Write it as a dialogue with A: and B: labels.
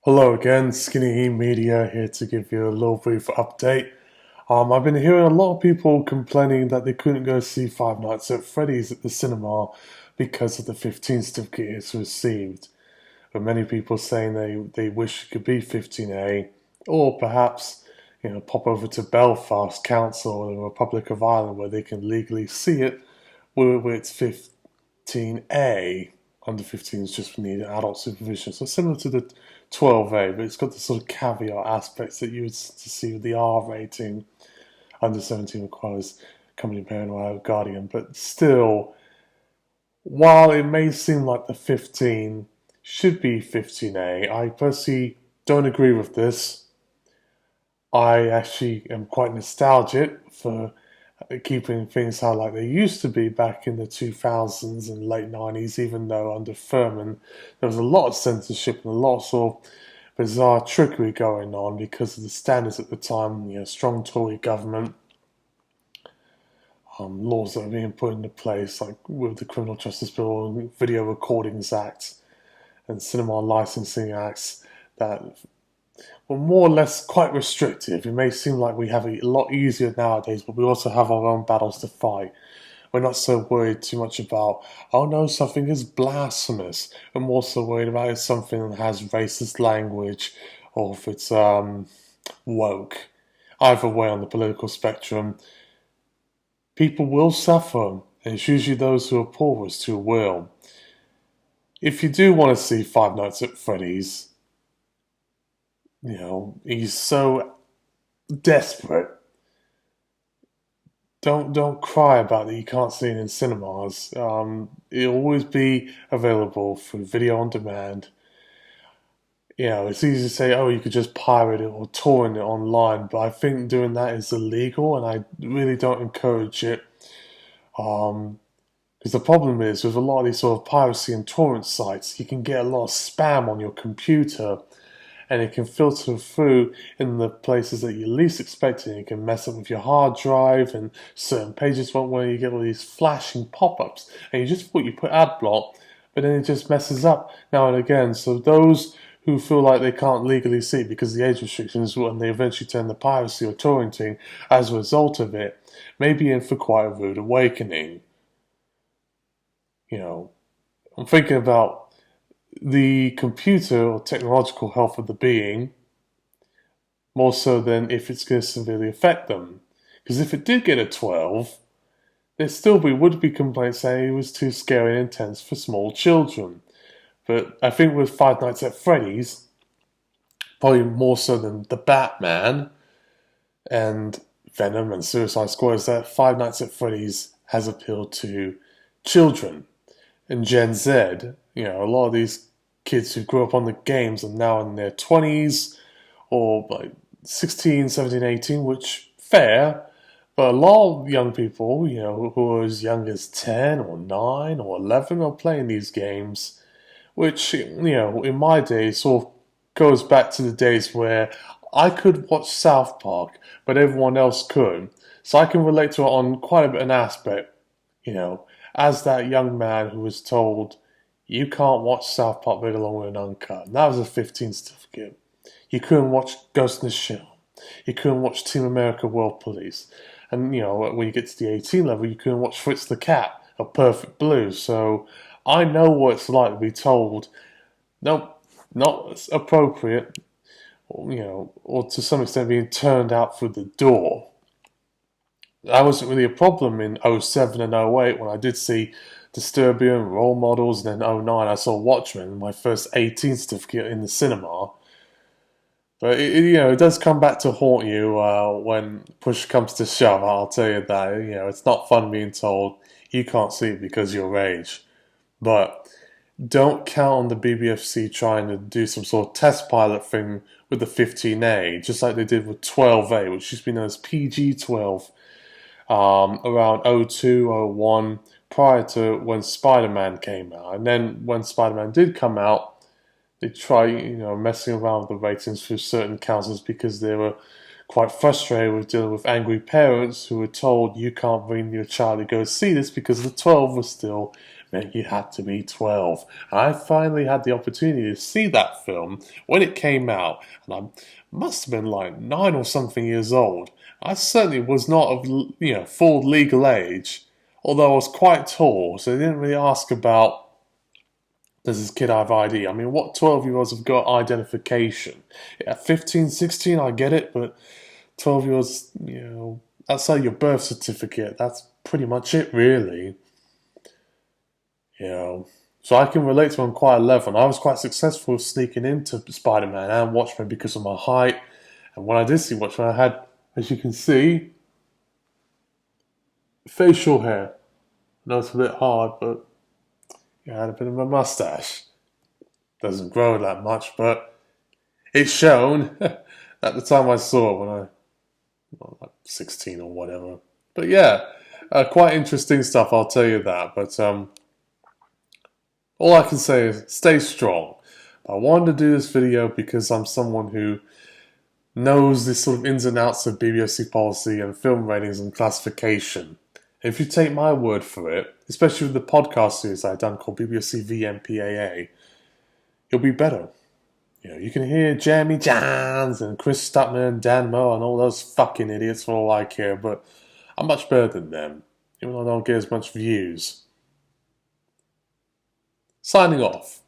A: Hello again, Skinny Media here to give you a little brief update. I've been hearing a lot of people complaining that they couldn't go see Five Nights at Freddy's at the cinema because of the 15 certificate it's received. But many people saying they wish it could be 15A, or perhaps pop over to Belfast Council or the Republic of Ireland where they can legally see it where it's 15A. Under 15s just need adult supervision. So similar to the 12A, but it's got the sort of caveat aspects that you would see with the R rating. Under 17 requires company parent or guardian, but still, while it may seem like the 15 should be 15A, I personally don't agree with this. I actually am quite nostalgic for keeping things how like they used to be back in the 2000s and late 90s, even though under Furman there was a lot of censorship and a lot of sort of bizarre trickery going on because of the standards at the time, strong Tory government, laws that were being put into place, like with the Criminal Justice Bill and Video Recordings Act and Cinema Licensing Acts that were more or less quite restrictive. It may seem like we have it a lot easier nowadays, but we also have our own battles to fight. We're not so worried too much about, oh no, something is blasphemous. We're more so worried about if something that has racist language or if it's woke. Either way on the political spectrum, people will suffer, and it's usually those who are poorest who will. If you do want to see Five Nights at Freddy's, he's so desperate. Don't cry about that you can't see it in cinemas. It'll always be available through video on demand. It's easy to say, oh, you could just pirate it or torrent it online, but I think doing that is illegal, and I really don't encourage it. Because the problem is with a lot of these sort of piracy and torrent sites, you can get a lot of spam on your computer, and it can filter through in the places that you least expect it. It can mess up with your hard drive, and certain pages won't work. You get all these flashing pop-ups, and you put ad block, but then it just messes up now and again. So those who feel like they can't legally see because of the age restrictions, when they eventually turn to piracy or torrenting as a result of it, may be in for quite a rude awakening. I'm thinking about the computer or technological health of the being more so than if it's going to severely affect them. Because if it did get a 12, there still would be complaints saying it was too scary and intense for small children. But I think with Five Nights at Freddy's, probably more so than the Batman and Venom and Suicide Squad, is that Five Nights at Freddy's has appealed to children and Gen Z. A lot of these kids who grew up on the games are now in their 20s or like 16, 17, 18, which fair. But a lot of young people, who are as young as 10 or 9 or 11 are playing these games, which, in my day sort of goes back to the days where I could watch South Park, but everyone else could. So I can relate to it on quite a bit an aspect, as that young man who was told, you can't watch South Park very long with an uncut. And that was a 15 certificate. You couldn't watch Ghost in the Shell. You couldn't watch Team America World Police. And, when you get to the 18 level, you couldn't watch Fritz the Cat or Perfect Blue. So I know what it's like to be told, nope, not appropriate, or to some extent being turned out through the door. That wasn't really a problem in '07 and '08 when I did see Disturbia and Role Models, and then '09 I saw Watchmen, my first 18 certificate in the cinema. But it does come back to haunt you when push comes to shove. I'll tell you that. It's not fun being told you can't see it because of your age. But don't count on the BBFC trying to do some sort of test pilot thing with the 15A, just like they did with 12A, which used to be known as PG-12, around '02, '01, prior to when Spider-Man came out. And then when Spider-Man did come out, they try, messing around with the ratings for certain councils because they were quite frustrated with dealing with angry parents who were told you can't bring your child to go see this because the 12 was still then you had to be 12. And I finally had the opportunity to see that film when it came out, and I must have been like 9 or something years old. I certainly was not of full legal age, although I was quite tall, so they didn't really ask about does this kid have ID. I mean, what 12-year-olds have got identification? At 15, 16, I get it, but 12-year-olds, outside your birth certificate, that's pretty much it, really. So I can relate to him quite a level. I was quite successful sneaking into Spider-Man and Watchmen because of my height. And when I did see Watchmen, I had, as you can see, facial hair. I know it's a bit hard, but I had a bit of a mustache. Doesn't grow that much, but it's shown at the time I saw it when I was like 16 or whatever. But yeah, quite interesting stuff, I'll tell you that. But all I can say is stay strong. I wanted to do this video because I'm someone who knows the sort of ins and outs of BBFC policy and film ratings and classification. If you take my word for it, especially with the podcast series I've done called BBFC VMPAA, you'll be better. You can hear Jeremy Jans and Chris Stutman, Dan Moe, and all those fucking idiots for all I care, but I'm much better than them, even though I don't get as much views. Signing off.